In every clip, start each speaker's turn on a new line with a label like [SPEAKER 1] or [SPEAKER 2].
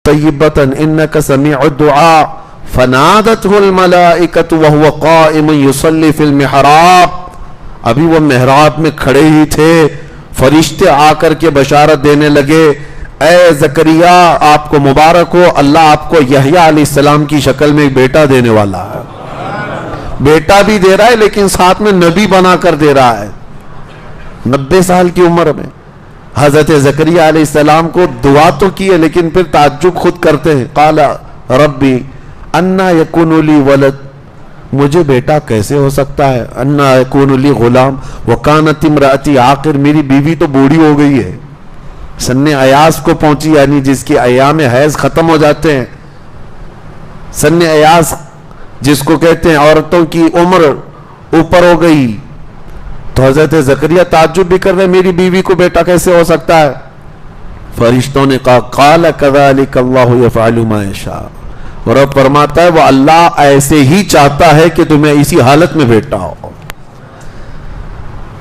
[SPEAKER 1] طیبۃ انک سمیع الدعاء فنادته الملائکۃ وهو قائم یصلی فی المحراب. ابھی وہ محراب میں کھڑے ہی تھے، فرشتے آ کر کے بشارت دینے لگے، اے زکریا آپ کو مبارک ہو، اللہ آپ کو یحییٰ علیہ السلام کی شکل میں ایک بیٹا دینے والا ہے. بیٹا بھی دے رہا ہے لیکن ساتھ میں نبی بنا کر دے رہا ہے. 90 سال کی عمر میں حضرت زکریا علیہ السلام کو دعا تو کی ہے لیکن پھر تعجب خود کرتے ہیں. قال ربی انا یکون لی ولد، مجھے بیٹا کیسے ہو سکتا ہے. انا یکون لی غلام وکانت امراتی عاقر، میری بیوی تو بوڑھی ہو گئی ہے، سن ایاس کو پہنچی، یعنی جس کی ایام حیض ختم ہو جاتے ہیں. سن ایاس جس کو کہتے ہیں عورتوں کی عمر اوپر ہو گئی. تو حضرت زکریا تعجب بھی کر رہے، میری بیوی کو بیٹا کیسے ہو سکتا ہے. فرشتوں نے کہا قال کذالک اللہ یفعل ما یشاء، اور اب فرماتا ہے وہ اللہ ایسے ہی چاہتا ہے کہ تمہیں اسی حالت میں بیٹا ہو.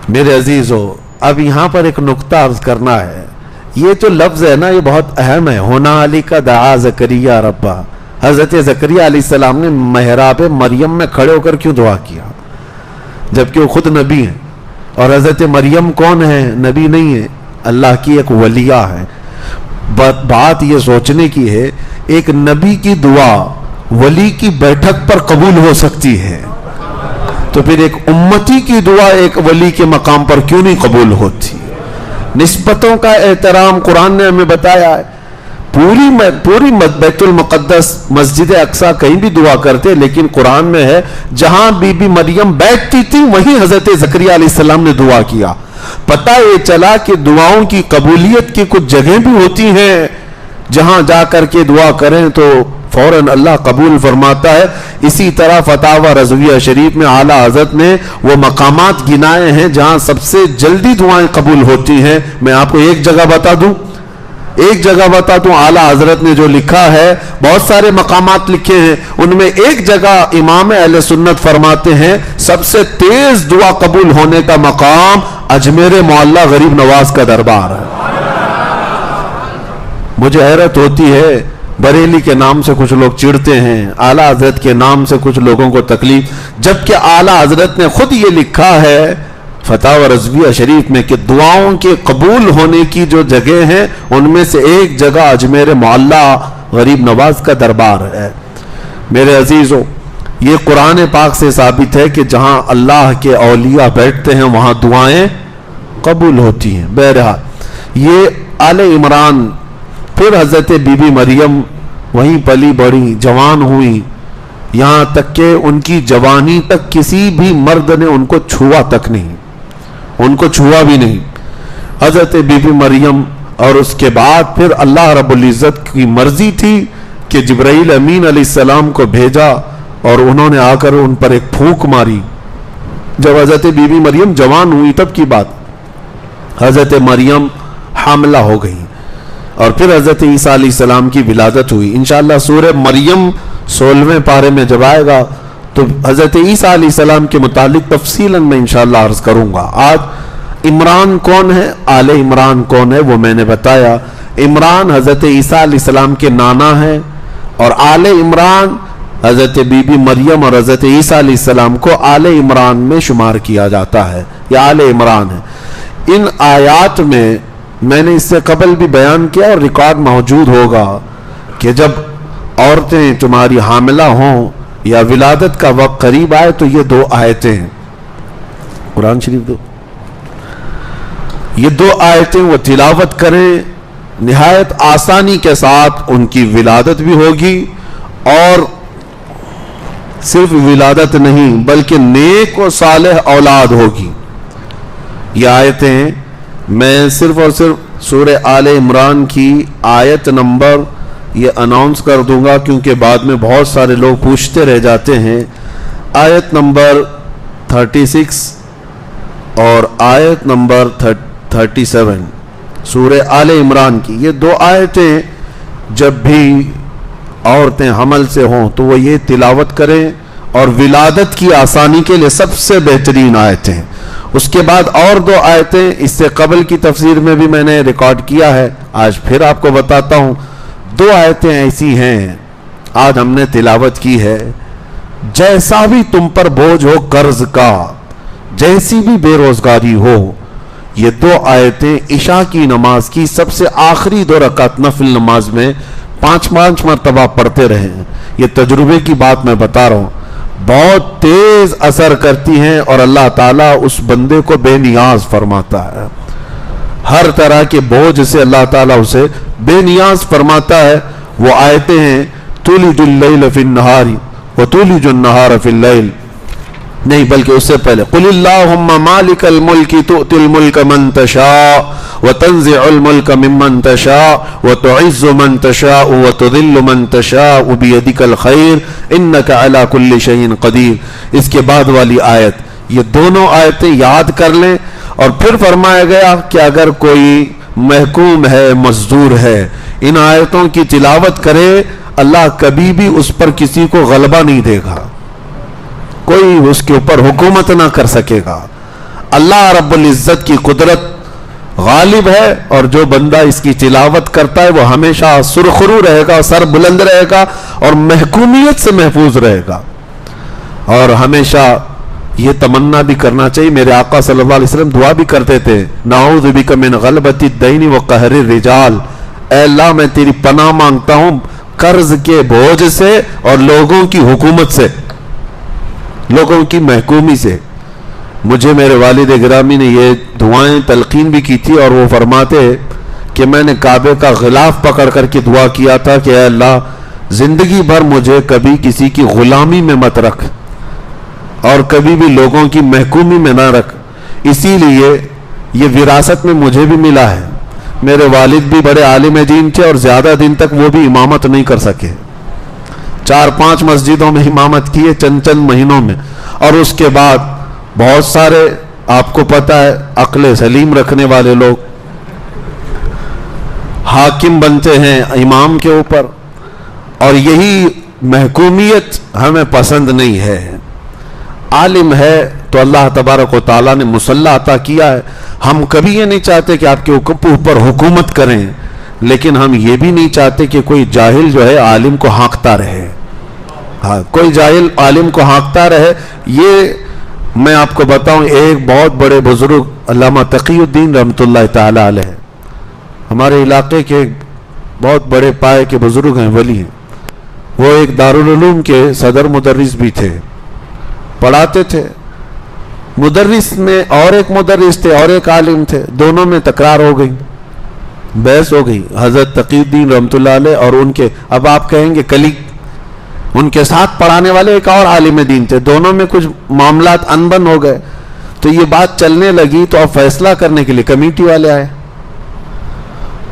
[SPEAKER 1] میرے عزیزو، اب یہاں پر ایک نقطہ عرض کرنا ہے. یہ جو لفظ ہے نا یہ بہت اہم ہے. ہنالک دعا زکریا ربہ. حضرت زکریا علیہ السلام نے محراب مریم میں کھڑے ہو کر کیوں دعا کیا جبکہ وہ خود نبی ہیں؟ اور حضرت مریم کون ہے؟ نبی نہیں ہے، اللہ کی ایک ولیہ ہے. بات یہ سوچنے کی ہے، ایک نبی کی دعا ولی کی بیٹھک پر قبول ہو سکتی ہے تو پھر ایک امتی کی دعا ایک ولی کے مقام پر کیوں نہیں قبول ہوتی؟ نسبتوں کا احترام قرآن نے ہمیں بتایا ہے. پوری بیت المقدس مسجد اقصی کہیں بھی دعا کرتے، لیکن قرآن میں ہے جہاں بی بی مریم بیٹھتی تھی وہیں حضرت زکریا علیہ السلام نے دعا کیا. پتہ یہ چلا کہ دعاؤں کی قبولیت کی کچھ جگہیں بھی ہوتی ہیں جہاں جا کر کے دعا کریں تو فوراً اللہ قبول فرماتا ہے. اسی طرح فتاوی رضویہ شریف میں اعلیٰ حضرت نے وہ مقامات گنائے ہیں جہاں سب سے جلدی دعائیں قبول ہوتی ہیں. میں آپ کو ایک جگہ بتا دوں اعلیٰ حضرت نے جو لکھا ہے، بہت سارے مقامات لکھے ہیں، ان میں ایک جگہ امام اہل سنت فرماتے ہیں سب سے تیز دعا قبول ہونے کا مقام اجمیر معلیٰ غریب نواز کا دربار ہے. مجھے حیرت ہوتی ہے، بریلی کے نام سے کچھ لوگ چڑھتے ہیں، اعلیٰ حضرت کے نام سے کچھ لوگوں کو تکلیف، جبکہ اعلیٰ حضرت نے خود یہ لکھا ہے فتاوی رضویہ شریف میں کہ دعاؤں کے قبول ہونے کی جو جگہ ہیں ان میں سے ایک جگہ اجمیر معلیٰ غریب نواز کا دربار ہے. میرے عزیزو، یہ قرآن پاک سے ثابت ہے کہ جہاں اللہ کے اولیاء بیٹھتے ہیں وہاں دعائیں قبول ہوتی ہیں. بہرحال یہ آل عمران، پھر حضرت بی بی مریم وہیں پلی بڑھی، جوان ہوئی، یہاں تک کہ ان کی جوانی تک کسی بھی مرد نے ان کو چھوا تک نہیں، ان کو چھوا بھی نہیں. حضرت بی بی مریم، اور اس کے بعد پھر اللہ رب العزت کی مرضی تھی کہ جبرائیل امین علیہ السلام کو بھیجا اور انہوں نے آ کر ان پر ایک پھونک ماری. جب حضرت بی بی مریم جوان ہوئی تب کی بات، حضرت مریم حاملہ ہو گئی اور پھر حضرت عیسیٰ علیہ السلام کی ولادت ہوئی. انشاءاللہ سورہ مریم 16ویں پارے میں جب آئے گا تو حضرت عیسیٰ علیہ السلام کے متعلق تفصیلاً میں انشاءاللہ عرض کروں گا. آج عمران کون ہے، آل عمران کون ہے، وہ میں نے بتایا. عمران حضرت عیسیٰ علیہ السلام کے نانا ہیں، اور آل عمران حضرت بی بی مریم اور حضرت عیسیٰ علیہ السلام کو آل عمران میں شمار کیا جاتا ہے. یہ آل عمران ہے. ان آیات میں نے اس سے قبل بھی بیان کیا اور ریکارڈ موجود ہوگا کہ جب عورتیں تمہاری حاملہ ہوں یا ولادت کا وقت قریب آئے تو یہ 2 آیتیں ہیں، قرآن شریف یہ 2 آیتیں وہ تلاوت کریں، نہایت آسانی کے ساتھ ان کی ولادت بھی ہوگی، اور صرف ولادت نہیں بلکہ نیک و صالح اولاد ہوگی. یہ آیتیں میں صرف اور صرف سورہ آل عمران کی آیت نمبر یہ اناؤنس کر دوں گا کیونکہ بعد میں بہت سارے لوگ پوچھتے رہ جاتے ہیں. آیت نمبر 36 اور آیت نمبر 37 سورہ آل عمران کی، یہ 2 آیتیں جب بھی عورتیں حمل سے ہوں تو وہ یہ تلاوت کریں، اور ولادت کی آسانی کے لیے سب سے بہترین آیتیں. اس کے بعد اور 2 آیتیں اس سے قبل کی تفسیر میں بھی میں نے ریکارڈ کیا ہے، آج پھر آپ کو بتاتا ہوں. دو آیتیں ایسی ہیں آج ہم نے تلاوت کی ہے، جیسا بھی تم پر بوجھ ہو قرض کا، جیسی بھی بے روزگاری ہو، یہ دو آیتیں عشاء کی نماز کی سب سے آخری 2 رکعت نفل نماز میں 5 مرتبہ پڑھتے رہے ہیں۔ یہ تجربے کی بات میں بتا رہا ہوں، بہت تیز اثر کرتی ہیں اور اللہ تعالیٰ اس بندے کو بے نیاز فرماتا ہے۔ ہر طرح کے بوجھ سے اللہ تعالیٰ اسے بے نیاز فرماتا ہے۔ وہ آیتیں ہیں تولج اللیل فی النہار وتولج النہار فی اللیل، نہیں بلکہ اس سے پہلے قل اللہم مالک الملک تؤتی الملک من تشاء وتنزع الملک ممن تشاء وتعز من تشاء وتذل من تشاء بیدک الخیر انک علی کل شیء قدیر۔ اس کے بعد والی آیت، یہ دونوں آیتیں یاد کر لیں۔ اور پھر فرمایا گیا کہ اگر کوئی محکوم ہے، مزدور ہے، ان آیتوں کی تلاوت کرے، اللہ کبھی بھی اس پر کسی کو غلبہ نہیں دے گا، کوئی اس کے اوپر حکومت نہ کر سکے گا۔ اللہ رب العزت کی قدرت غالب ہے، اور جو بندہ اس کی تلاوت کرتا ہے وہ ہمیشہ سرخرو رہے گا، سر بلند رہے گا اور محکومیت سے محفوظ رہے گا۔ اور ہمیشہ یہ تمنا بھی کرنا چاہیے، میرے آقا صلی اللہ علیہ وسلم دعا بھی کرتے تھے، نعوذ بک من غلبۃ الدین وقہر الرجال، اے اللہ میں تیری پناہ مانگتا ہوں قرض کے بوجھ سے اور لوگوں کی حکومت سے، لوگوں کی محکومی سے۔ مجھے میرے والد گرامی نے یہ دعائیں تلقین بھی کی تھی، اور وہ فرماتے کہ میں نے کعبے کا غلاف پکڑ کر کے دعا کیا تھا کہ اے اللہ زندگی بھر مجھے کبھی کسی کی غلامی میں مت رکھ اور کبھی بھی لوگوں کی محکومی میں نہ رکھ۔ اسی لیے یہ وراثت میں مجھے بھی ملا ہے۔ میرے والد بھی بڑے عالم دین تھے اور زیادہ دن تک وہ بھی امامت نہیں کر سکے، 4-5 مسجدوں میں امامت کیے چند مہینوں میں، اور اس کے بعد بہت سارے آپ کو پتہ ہے عقل سلیم رکھنے والے لوگ حاکم بنتے ہیں امام کے اوپر، اور یہی محکومیت ہمیں پسند نہیں ہے۔ عالم ہے تو اللہ تبارک و تعالیٰ نے مسلح عطا کیا ہے، ہم کبھی یہ نہیں چاہتے کہ آپ کے اوپر حکومت کریں، لیکن ہم یہ بھی نہیں چاہتے کہ کوئی جاہل جو ہے عالم کو ہانکتا رہے۔ ہاں، کوئی جاہل عالم کو ہانکتا رہے۔ یہ میں آپ کو بتاؤں، ایک بہت بڑے بزرگ علامہ تقی الدین رحمۃ اللہ تعالی علیہ، ہمارے علاقے کے بہت بڑے پائے کے بزرگ ہیں، ولی ہیں، وہ ایک دارالعلوم کے صدر مدرس بھی تھے، پڑھاتے تھے۔ مدرس میں اور ایک مدرس تھے اور ایک عالم تھے، دونوں میں تکرار ہو گئی، بحث ہو گئی۔ حضرت تقی الدین رحمۃ اللہ علیہ اور ان کے، اب آپ کہیں گے کلیگ، ان کے ساتھ پڑھانے والے ایک اور عالم دین تھے، دونوں میں کچھ معاملات انبن ہو گئے۔ تو یہ بات چلنے لگی تو اب فیصلہ کرنے کے لیے کمیٹی والے آئے،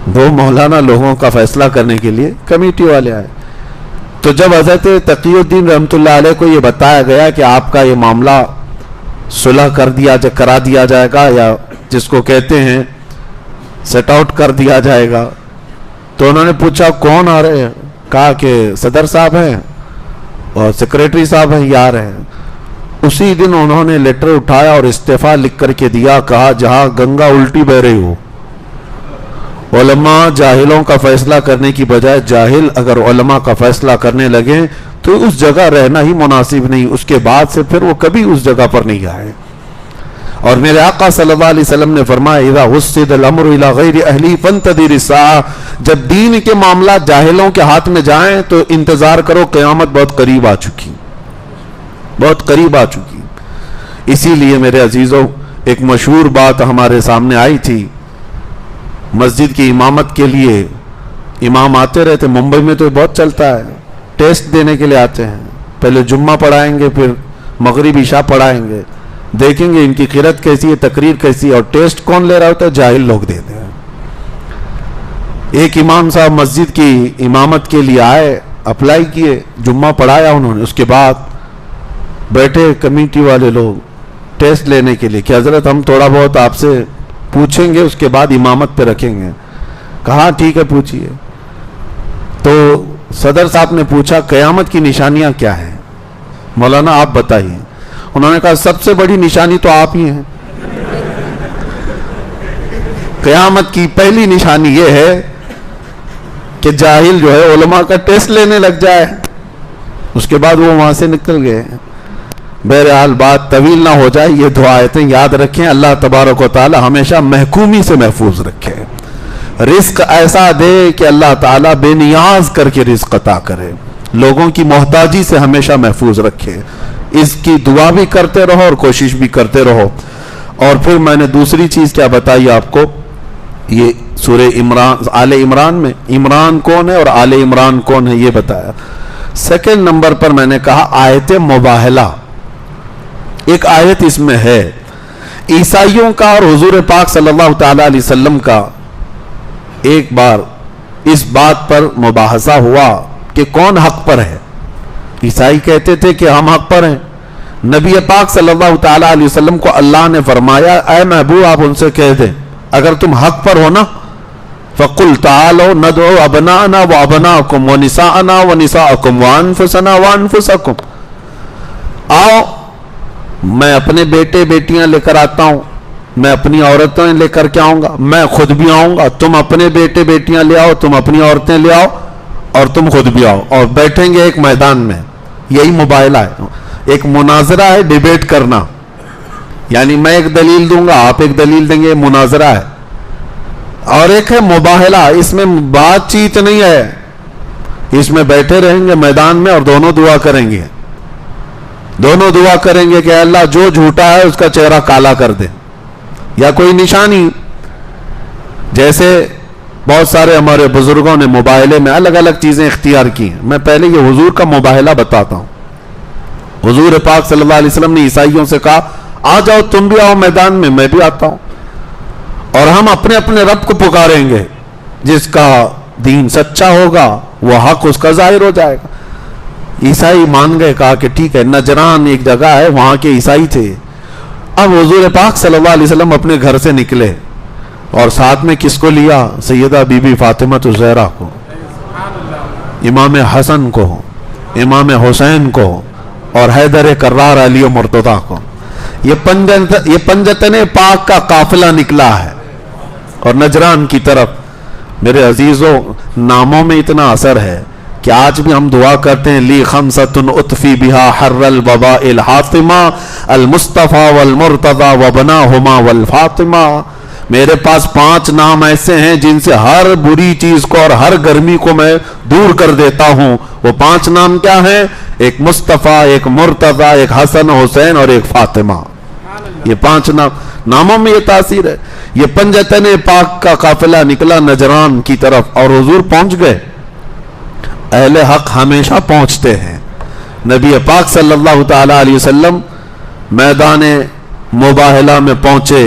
[SPEAKER 1] دو مولانا لوگوں کا فیصلہ کرنے کے لیے کمیٹی والے آئے۔ تو جب حضرت تقی الدین رحمۃ اللہ علیہ کو یہ بتایا گیا کہ آپ کا یہ معاملہ صلح کرا دیا جائے گا، یا جس کو کہتے ہیں سیٹ آؤٹ کر دیا جائے گا، تو انہوں نے پوچھا کون آ رہے ہیں؟ کہا کہ صدر صاحب ہیں اور سیکریٹری صاحب ہیں، یہ آ رہے ہیں۔ اسی دن انہوں نے لیٹر اٹھایا اور استعفیٰ لکھ کر کے دیا، کہا جہاں گنگا الٹی بہ رہی ہو، علماء جاہلوں کا فیصلہ کرنے کی بجائے جاہل اگر علماء کا فیصلہ کرنے لگے تو اس جگہ رہنا ہی مناسب نہیں۔ اس کے بعد سے پھر وہ کبھی اس جگہ پر نہیں آئے۔ اور میرے آقا صلی اللہ علیہ وسلم نے فرمایا اذا وسد الامر الى غیر اہلی فانتظر الساعہ، جب دین کے معاملات جاہلوں کے ہاتھ میں جائیں تو انتظار کرو، قیامت بہت قریب آ چکی، بہت قریب آ چکی۔ اسی لیے میرے عزیزوں، ایک مشہور بات ہمارے سامنے آئی تھی، مسجد کی امامت کے لیے امام آتے رہتے، ممبئی میں تو بہت چلتا ہے، ٹیسٹ دینے کے لیے آتے ہیں، پہلے جمعہ پڑھائیں گے، پھر مغرب عشاء پڑھائیں گے، دیکھیں گے ان کی قرات کیسی ہے، تقریر کیسی ہے، اور ٹیسٹ کون لے رہا ہوتا ہے؟ جاہل لوگ دیتے ہیں۔ ایک امام صاحب مسجد کی امامت کے لیے آئے، اپلائی کیے، جمعہ پڑھایا انہوں نے، اس کے بعد بیٹھے کمیٹی والے لوگ ٹیسٹ لینے کے لیے کہ حضرت ہم تھوڑا بہت آپ سے پوچھیں گے، اس کے بعد امامت پہ رکھیں گے۔ کہا ٹھیک ہے پوچھئے۔ تو صدر صاحب نے پوچھا قیامت کی نشانیاں کیا ہیں؟ مولانا آپ بتائیے۔ انہوں نے کہا سب سے بڑی نشانی تو آپ ہی ہیں۔ قیامت کی پہلی نشانی یہ ہے کہ جاہل جو ہے علماء کا ٹیسٹ لینے لگ جائے. اس کے بعد وہ وہاں سے نکل گئے. بہرحال بات طویل نہ ہو جائے, یہ دو آیتیں یاد رکھیں. اللہ تبارک و تعالی ہمیشہ محکومی سے محفوظ رکھے, رزق ایسا دے کہ اللہ تعالی بے نیاز کر کے رزق عطا کرے, لوگوں کی محتاجی سے ہمیشہ محفوظ رکھے. اس کی دعا بھی کرتے رہو اور کوشش بھی کرتے رہو. اور پھر میں نے دوسری چیز کیا بتائی آپ کو, یہ سورہ عمران, آل عمران میں عمران کون ہے اور آل عمران کون ہے یہ بتایا. سیکنڈ نمبر پر میں نے کہا آیت مباہلہ. ایک آیت اس میں ہے عیسائیوں کا اور حضور پاک صلی اللہ تعالی علیہ وسلم کا. ایک بار اس بات پر مباحثہ ہوا کہ کون حق پر ہے. عیسائی کہتے تھے کہ ہم حق پر ہیں. نبی پاک صلی اللہ تعالی علیہ وسلم کو اللہ نے فرمایا اے محبوب آپ ان سے کہہ دیں اگر تم حق پر ہو نا فَقُلْ تَعَالَوْا نَدْعُوا أَبْنَاءَنَا وَأَبْنَاءَكُمْ وَنِسَاءَنَا وَنِسَاءَكُمْ وَأَنفُسَنَا وَأَنفُسَكُمْ, آؤ میں اپنے بیٹے بیٹیاں لے کر آتا ہوں, میں اپنی عورتیں لے کر کے آؤں گا, میں خود بھی آؤں گا, تم اپنے بیٹے بیٹیاں لے آؤ, تم اپنی عورتیں لے آؤ اور تم خود بھی آؤ, اور بیٹھیں گے ایک میدان میں. یہی مباہلہ ہے, ایک مناظرہ ہے, ڈیبیٹ کرنا. یعنی میں ایک دلیل دوں گا آپ ایک دلیل دیں گے, مناظرہ ہے. اور ایک ہے مباہلہ, اس میں بات چیت نہیں ہے, اس میں بیٹھے رہیں گے میدان میں اور دونوں دعا کریں گے. دونوں دعا کریں گے کہ اللہ جو جھوٹا ہے اس کا چہرہ کالا کر دے, یا کوئی نشانی. جیسے بہت سارے ہمارے بزرگوں نے مباہلے میں الگ الگ چیزیں اختیار کی ہیں. میں پہلے یہ حضور کا مباہلہ بتاتا ہوں. حضور پاک صلی اللہ علیہ وسلم نے عیسائیوں سے کہا آ جاؤ تم بھی آؤ میدان میں بھی آتا ہوں, اور ہم اپنے اپنے رب کو پکاریں گے. جس کا دین سچا ہوگا وہ حق اس کا ظاہر ہو جائے گا. عیسائی مان گئے, کہا کہ ٹھیک ہے. نجران ایک جگہ ہے, وہاں کے عیسائی تھے. اب حضور پاک صلی اللہ علیہ وسلم اپنے گھر سے نکلے اور ساتھ میں کس کو لیا؟ سیدہ بی بی فاطمہ الزہرا کو, امام حسن کو, امام حسین کو, اور حیدر کرار علی و مرتضیٰ کو. یہ پنجتن پاک کا قافلہ نکلا ہے اور نجران کی طرف. میرے عزیزوں, ناموں میں اتنا اثر ہے کہ آج بھی ہم دعا کرتے ہیں لی خمسۃ اطفی بہا حر الوباء الحاطمہ المصطفیٰ والمرتضیٰ وبناہما والفاطمہ. میرے پاس 5 نام ایسے ہیں جن سے ہر بری چیز کو اور ہر گرمی کو میں دور کر دیتا ہوں. وہ 5 نام کیا ہیں؟ ایک مصطفیٰ, ایک مرتضیٰ, ایک حسن حسین اور ایک فاطمہ. یہ 5 ناموں میں یہ تاثیر ہے. یہ پنجتن پاک کا قافلہ نکلا نجران کی طرف اور حضور پہنچ گئے. اہل حق ہمیشہ پہنچتے ہیں. نبی پاک صلی اللہ تعالی علیہ وسلم میدان مباہلہ میں پہنچے.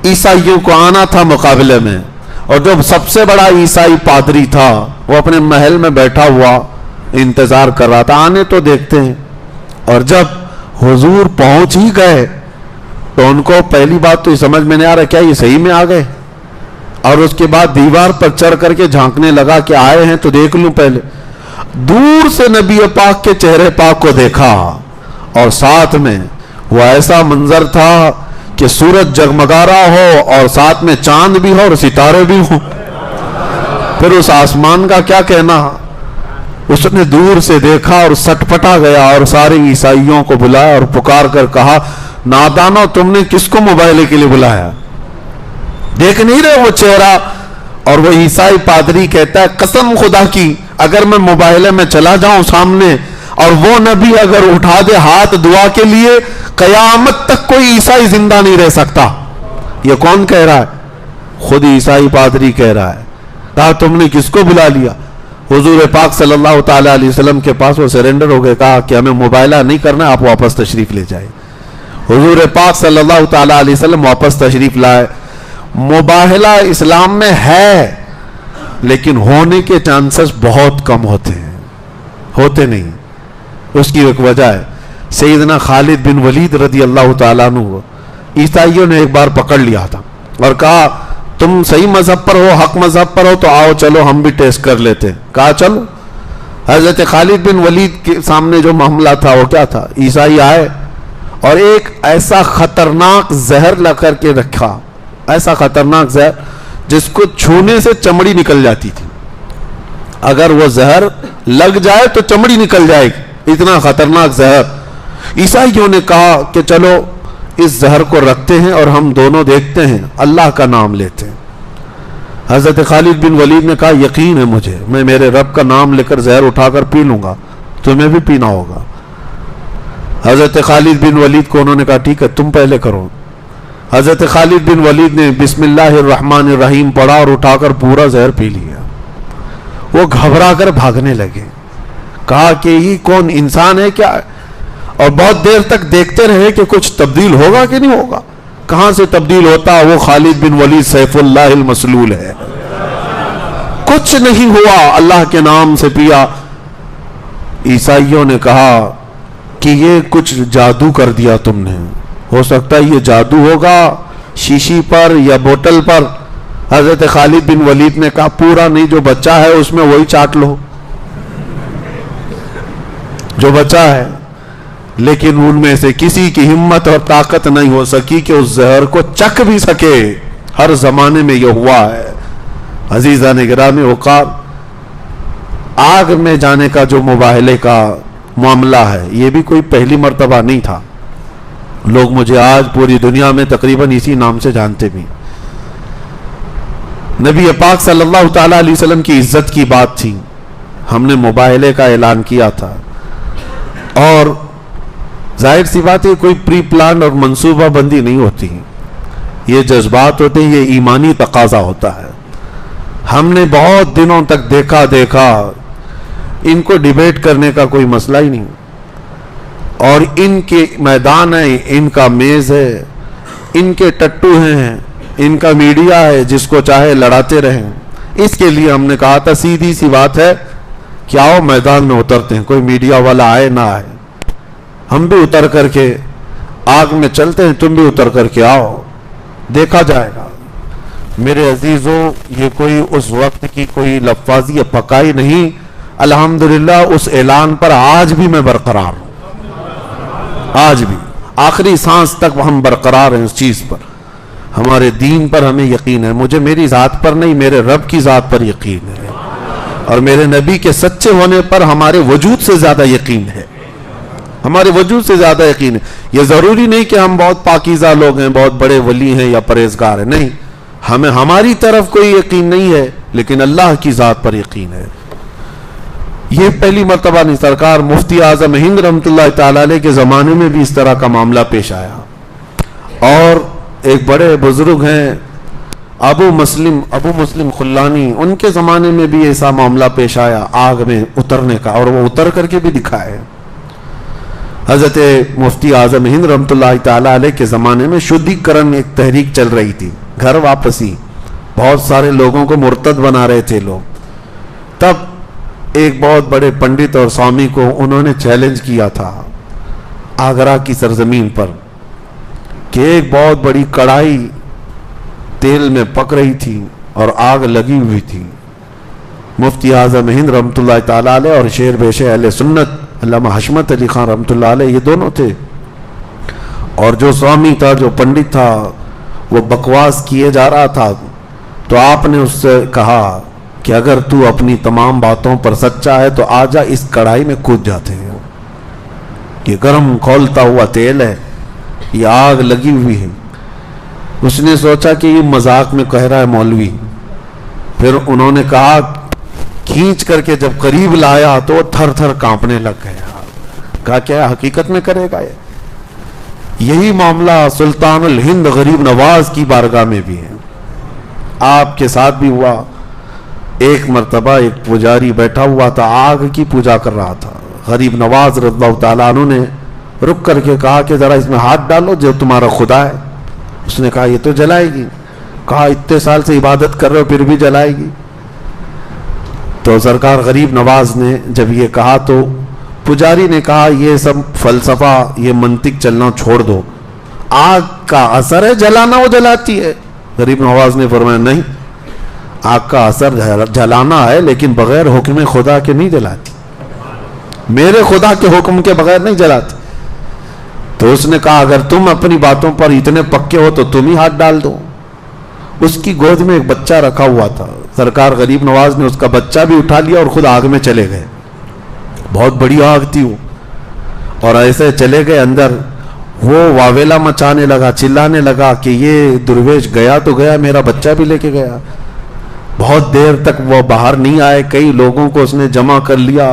[SPEAKER 1] عیسائیوں کو آنا تھا مقابلے میں, اور جو سب سے بڑا عیسائی پادری تھا وہ اپنے محل میں بیٹھا ہوا انتظار کر رہا تھا, آنے تو دیکھتے ہیں. اور جب حضور پہنچ ہی گئے تو ان کو پہلی بات تو یہ سمجھ میں نہیں آ رہا کیا یہ صحیح میں آ گئے, اور اس کے بعد دیوار پر چڑھ کر کے جھانکنے لگا کہ آئے ہیں تو دیکھ لوں پہلے. دور سے نبی پاک کے چہرے پاک کو دیکھا, اور ساتھ میں وہ ایسا منظر تھا کہ سورج جگمگا رہا ہو اور ساتھ میں چاند بھی ہو اور ستارے بھی ہوں. پھر اس آسمان کا کیا کہنا. اس نے دور سے دیکھا اور سٹپٹا گیا اور سارے عیسائیوں کو بلایا اور پکار کر کہا نادانو تم نے کس کو مباہلے کے لیے بلایا؟ دیکھ نہیں رہے وہ چہرہ؟ اور وہ عیسائی پادری کہتا ہے قسم خدا کی اگر میں مباہلے میں چلا جاؤں سامنے اور وہ نبی اگر اٹھا دے ہاتھ دعا کے لیے, قیامت تک کوئی عیسائی زندہ نہیں رہ سکتا. یہ کون کہہ رہا ہے؟ خود عیسائی پادری کہہ رہا ہے. کہا تم نے کس کو بلا لیا؟ حضور پاک صلی اللہ تعالی علیہ وسلم کے پاس وہ سرنڈر ہو گئے. کہا کہ ہمیں مباہلہ نہیں کرنا, آپ واپس تشریف لے جائیں. حضور پاک صلی اللہ تعالی علیہ وسلم واپس تشریف لائے. مباہلہ اسلام میں ہے لیکن ہونے کے چانسز بہت کم ہوتے ہیں, ہوتے نہیں. اس کی ایک وجہ ہے, سیدنا خالد بن ولید رضی اللہ تعالیٰ عنہ عیسائیوں نے ایک بار پکڑ لیا تھا اور کہا تم صحیح مذہب پر ہو, حق مذہب پر ہو, تو آؤ چلو ہم بھی ٹیسٹ کر لیتے. کہا چلو. حضرت خالد بن ولید کے سامنے جو معاملہ تھا وہ کیا تھا, عیسائی آئے اور ایک ایسا خطرناک زہر لا کر کے رکھا, ایسا خطرناک زہر جس کو چھونے سے چمڑی نکل جاتی تھی. اگر وہ زہر لگ جائے تو چمڑی نکل جائے گی، اتنا خطرناک زہر۔ عیسائیوں نے کہا کہ چلو اس زہر کو رکھتے ہیں اور ہم دونوں دیکھتے ہیں، اللہ کا نام لیتے ہیں۔ حضرت خالد بن ولید نے کہا یقین ہے مجھے، میں میرے رب کا نام لے کر زہر اٹھا کر پی لوں گا، تمہیں بھی پینا ہوگا۔ حضرت خالد بن ولید کو انہوں نے کہا ٹھیک ہے تم پہلے کرو۔ حضرت خالد بن ولید نے بسم اللہ الرحمن الرحیم پڑھا اور اٹھا کر پورا زہر پی لیا۔ وہ گھبرا کر بھاگنے لگے، کہا کہ یہ کون انسان ہے کیا؟ اور بہت دیر تک دیکھتے رہے کہ کچھ تبدیل ہوگا کہ نہیں ہوگا۔ کہاں سے تبدیل ہوتا؟ وہ خالد بن ولید سیف اللہ المسلول ہے۔ کچھ نہیں ہوا، اللہ کے نام سے پیا۔ عیسائیوں نے کہا کہ یہ کچھ جادو کر دیا تم نے، ہو سکتا ہے یہ جادو ہوگا شیشی پر یا بوتل پر۔ حضرت خالد بن ولید نے کہا پورا نہیں، جو بچہ ہے اس میں وہی چاٹ لو جو بچہ ہے۔ لیکن ان میں سے کسی کی ہمت اور طاقت نہیں ہو سکی کہ اس زہر کو چکھ بھی سکے۔ ہر زمانے میں یہ ہوا ہے۔ عزیزان گرامی اوقات، آگ میں جانے کا جو مباہلے کا معاملہ ہے یہ بھی کوئی پہلی مرتبہ نہیں تھا۔ لوگ مجھے آج پوری دنیا میں تقریباً اسی نام سے جانتے بھی۔ نبی پاک صلی اللہ تعالیٰ علیہ وسلم کی عزت کی بات تھی، ہم نے مباہلے کا اعلان کیا تھا، اور ظاہر سی بات ہے کوئی پری پلان اور منصوبہ بندی نہیں ہوتی، یہ جذبات ہوتے ہیں، یہ ایمانی تقاضا ہوتا ہے۔ ہم نے بہت دنوں تک دیکھا ان کو ڈیبیٹ کرنے کا کوئی مسئلہ ہی نہیں، اور ان کے میدان ہے، ان کا میز ہے، ان کے ٹٹو ہیں، ان کا میڈیا ہے، جس کو چاہے لڑاتے رہیں۔ اس کے لیے ہم نے کہا تھا سیدھی سی بات ہے کہ آؤ میدان میں اترتے ہیں، کوئی میڈیا والا آئے نہ آئے، ہم بھی اتر کر کے آگ میں چلتے ہیں، تم بھی اتر کر کے آؤ، دیکھا جائے گا۔ میرے عزیزوں، یہ کوئی اس وقت کی کوئی لفاظی پکائی نہیں، الحمدللہ اس اعلان پر آج بھی میں برقرار ہوں، آج بھی آخری سانس تک ہم برقرار ہیں اس چیز پر۔ ہمارے دین پر ہمیں یقین ہے، مجھے میری ذات پر نہیں، میرے رب کی ذات پر یقین ہے، اور میرے نبی کے سچے ہونے پر ہمارے وجود سے زیادہ یقین ہے، ہمارے وجود سے زیادہ یقین ہے۔ یہ ضروری نہیں کہ ہم بہت پاکیزہ لوگ ہیں، بہت بڑے ولی ہیں یا پرہیزگار ہیں، نہیں، ہمیں ہماری طرف کوئی یقین نہیں ہے، لیکن اللہ کی ذات پر یقین ہے۔ یہ پہلی مرتبہ نہیں، سرکار مفتی اعظم ہند رحمۃ اللہ تعالی علیہ کے زمانے میں بھی اس طرح کا معاملہ پیش آیا، اور ایک بڑے بزرگ ہیں ابو مسلم خلانی، ان کے زمانے میں بھی ایسا معاملہ پیش آیا آگ میں اترنے کا، اور وہ اتر کر کے بھی دکھائے۔ حضرت مفتی اعظم ہند رحمۃ اللہ تعالی علیہ کے زمانے میں شدھی کرن ایک تحریک چل رہی تھی، گھر واپسی، بہت سارے لوگوں کو مرتد بنا رہے تھے لوگ۔ تب ایک بہت بڑے پنڈت اور سوامی کو انہوں نے چیلنج کیا تھا آگرہ کی سرزمین پر کہ ایک بہت بڑی کڑھائی تیل میں پک رہی تھی اور آگ لگی ہوئی تھی۔ مفتی اعظم ہند رحمۃ اللہ تعالی علیہ اور شیر بیش اہل سنت علامہ حشمت علی خان رحمۃ اللہ علیہ، یہ دونوں تھے، اور جو سوامی تھا، جو پنڈت تھا، وہ بکواس کیے جا رہا تھا، تو آپ نے اس سے کہا کہ اگر تو اپنی تمام باتوں پر سچا ہے تو آجا اس کڑھائی میں کود جاتے ہیں، یہ گرم کھولتا ہوا تیل ہے، یہ آگ لگی ہوئی ہے۔ اس نے سوچا کہ یہ مذاق میں کہہ رہا ہے مولوی، پھر انہوں نے کہا، کھینچ کر کے جب قریب لایا تو وہ تھر تھر کانپنے لگ گیا، کہا کیا حقیقت میں کرے گا یہ؟ یہی معاملہ سلطان الہند غریب نواز کی بارگاہ میں بھی ہے، آپ کے ساتھ بھی ہوا۔ ایک مرتبہ ایک پجاری بیٹھا ہوا تھا، آگ کی پوجا کر رہا تھا، غریب نواز رضی اللہ تعالیٰ عنہ نے رک کر کے کہا کہ ذرا اس میں ہاتھ ڈالو جو تمہارا خدا ہے۔ اس نے کہا یہ تو جلائے گی۔ کہا اتنے سال سے عبادت کر رہے ہو پھر بھی جلائے گی؟ تو سرکار غریب نواز نے جب یہ کہا تو پجاری نے کہا یہ سب فلسفہ، یہ منطق چلنا چھوڑ دو، آگ کا اثر ہے جلانا، وہ جلاتی ہے۔ غریب نواز نے فرمایا نہیں، آگ کا اثر جلانا ہے لیکن بغیر حکم خدا کے نہیں جلاتی، میرے خدا کے حکم کے بغیر نہیں جلاتی۔ تو اس نے کہا اگر تم اپنی باتوں پر اتنے پکے ہو تو تم ہی ہاتھ ڈال دو۔ اس کی گود میں ایک بچہ رکھا ہوا تھا، سرکار غریب نواز نے اس کا بچہ بھی اٹھا لیا اور خود آگ میں چلے گئے. بہت بڑی آگ تھی وہ, اور ایسے چلے گئے اندر. وہ واویلا مچانے لگا, چلانے لگا کہ یہ درویش گیا تو گیا, میرا بچہ بھی لے کے گیا. بہت دیر تک وہ باہر نہیں آئے. کئی لوگوں کو اس نے جمع کر لیا,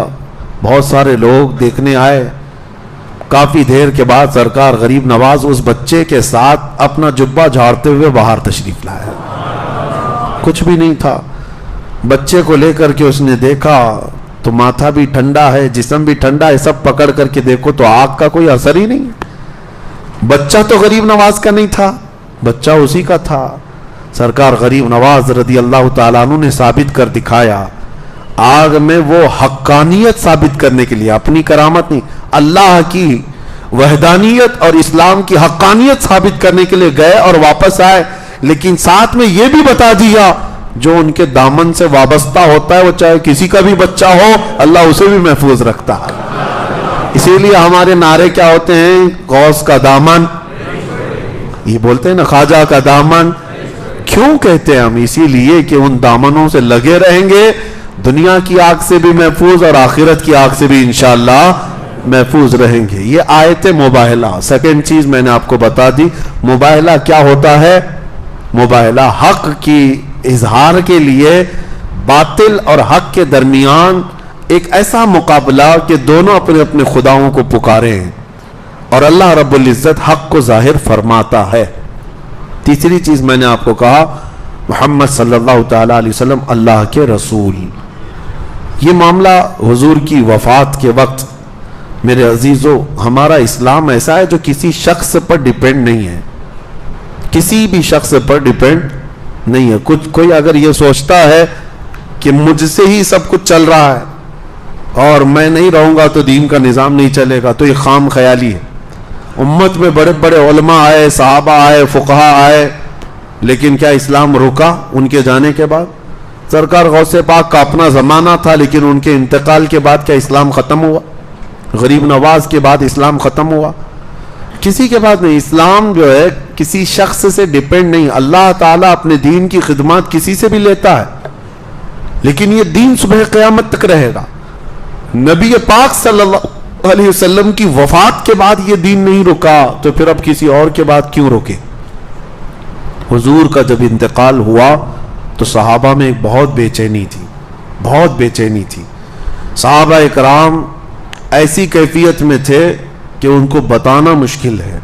[SPEAKER 1] بہت سارے لوگ دیکھنے آئے. کافی دیر کے بعد سرکار غریب نواز اس بچے کے ساتھ اپنا جبہ جھاڑتے ہوئے باہر تشریف لائے. کچھ بھی نہیں تھا. بچے کو لے کر کے اس نے دیکھا تو ماتھا بھی ٹھنڈا ہے, جسم بھی ٹھنڈا ہے, سب پکڑ کر کے دیکھو تو آگ کا کوئی اثر ہی نہیں. بچہ تو غریب نواز کا نہیں تھا, بچہ اسی کا تھا. سرکار غریب نواز رضی اللہ تعالیٰ عنہ نے ثابت کر دکھایا. آگ میں وہ حقانیت ثابت کرنے کے لیے, اپنی کرامت نہیں, اللہ کی وحدانیت اور اسلام کی حقانیت ثابت کرنے کے لیے گئے اور واپس آئے. لیکن ساتھ میں یہ بھی بتا دیا جو ان کے دامن سے وابستہ ہوتا ہے, وہ چاہے کسی کا بھی بچہ ہو, اللہ اسے بھی محفوظ رکھتا ہے. اسی لیے ہمارے نعرے کیا ہوتے ہیں؟ غوث کا دامن, یہ بولتے ہیں نا خواجہ کا دامن. کیوں کہتے ہیں ہم؟ اسی لیے کہ ان دامنوں سے لگے رہیں گے, دنیا کی آگ سے بھی محفوظ اور آخرت کی آگ سے بھی انشاءاللہ محفوظ رہیں گے. یہ آیت مباہلہ. سیکنڈ چیز میں نے آپ کو بتا دی, مباہلہ کیا ہوتا ہے؟ مباہلہ حق کی اظہار کے لیے باطل اور حق کے درمیان ایک ایسا مقابلہ کہ دونوں اپنے اپنے خداؤں کو پکارے ہیں اور اللہ رب العزت حق کو ظاہر فرماتا ہے. تیسری چیز میں نے آپ کو کہا, محمد صلی اللہ تعالیٰ علیہ وسلم اللہ کے رسول. یہ معاملہ حضور کی وفات کے وقت, میرے عزیزو, ہمارا اسلام ایسا ہے جو کسی شخص پر ڈیپینڈ نہیں ہے, کسی بھی شخص پر ڈیپینڈ نہیں ہے. کوئی اگر یہ سوچتا ہے کہ مجھ سے ہی سب کچھ چل رہا ہے اور میں نہیں رہوں گا تو دین کا نظام نہیں چلے گا, تو یہ خام خیالی ہے. امت میں بڑے بڑے علماء آئے, صحابہ آئے, فقہاء آئے, لیکن کیا اسلام رکا ان کے جانے کے بعد؟ سرکار غوث پاک کا اپنا زمانہ تھا, لیکن ان کے انتقال کے بعد کیا اسلام ختم ہوا؟ غریب نواز کے بعد اسلام ختم ہوا؟ کسی کے بعد نہیں. اسلام جو ہے کسی شخص سے ڈیپینڈ نہیں. اللہ تعالیٰ اپنے دین کی خدمات کسی سے بھی لیتا ہے, لیکن یہ دین صبح قیامت تک رہے گا. نبی پاک صلی اللہ علیہ وسلم کی وفات کے بعد یہ دین نہیں رکا, تو پھر اب کسی اور کے بعد کیوں رکے؟ حضور کا جب انتقال ہوا تو صحابہ میں ایک بہت بے چینی تھی, بہت بے چینی تھی. صحابہ اکرام ایسی کیفیت میں تھے کہ ان کو بتانا مشکل ہے,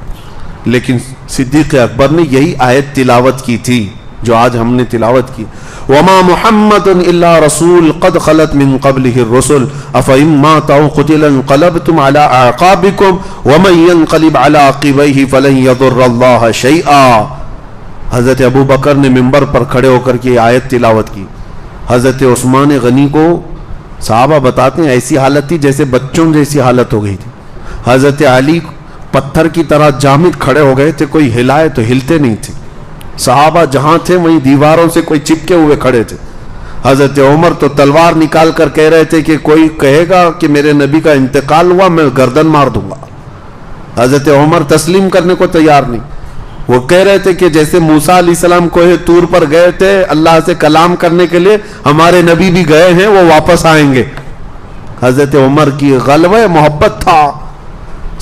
[SPEAKER 1] لیکن صدیق اکبر نے یہی آیت تلاوت کی تھی جو آج ہم نے تلاوت کی. وما محمد الا رسول قد خلت من قبله الرسل افإن مات أو قتل انقلبتم على اعقابكم ومن ينقلب على عقبيه فلن يضر الله شيئا. حضرت ابو بکر نے منبر پر کھڑے ہو کر کے آیت تلاوت کی. حضرت عثمان غنی کو صحابہ بتاتے ہیں ایسی حالت تھی جیسے بچوں جیسی حالت ہو گئی تھی. حضرت علی پتھر کی طرح جامد کھڑے ہو گئے تھے, کوئی ہلائے تو ہلتے نہیں تھے. صحابہ جہاں تھے وہیں دیواروں سے کوئی چپکے ہوئے کھڑے تھے. حضرت عمر تو تلوار نکال کر کہہ رہے تھے کہ کوئی کہے گا کہ میرے نبی کا انتقال ہوا میں گردن مار دوں گا. حضرت عمر تسلیم کرنے کو تیار نہیں. وہ کہہ رہے تھے کہ جیسے موسیٰ علیہ السلام کوہ طور پر گئے تھے اللہ سے کلام کرنے کے لیے, ہمارے نبی بھی گئے ہیں, وہ واپس آئیں گے. حضرت عمر کی غلبہ محبت تھا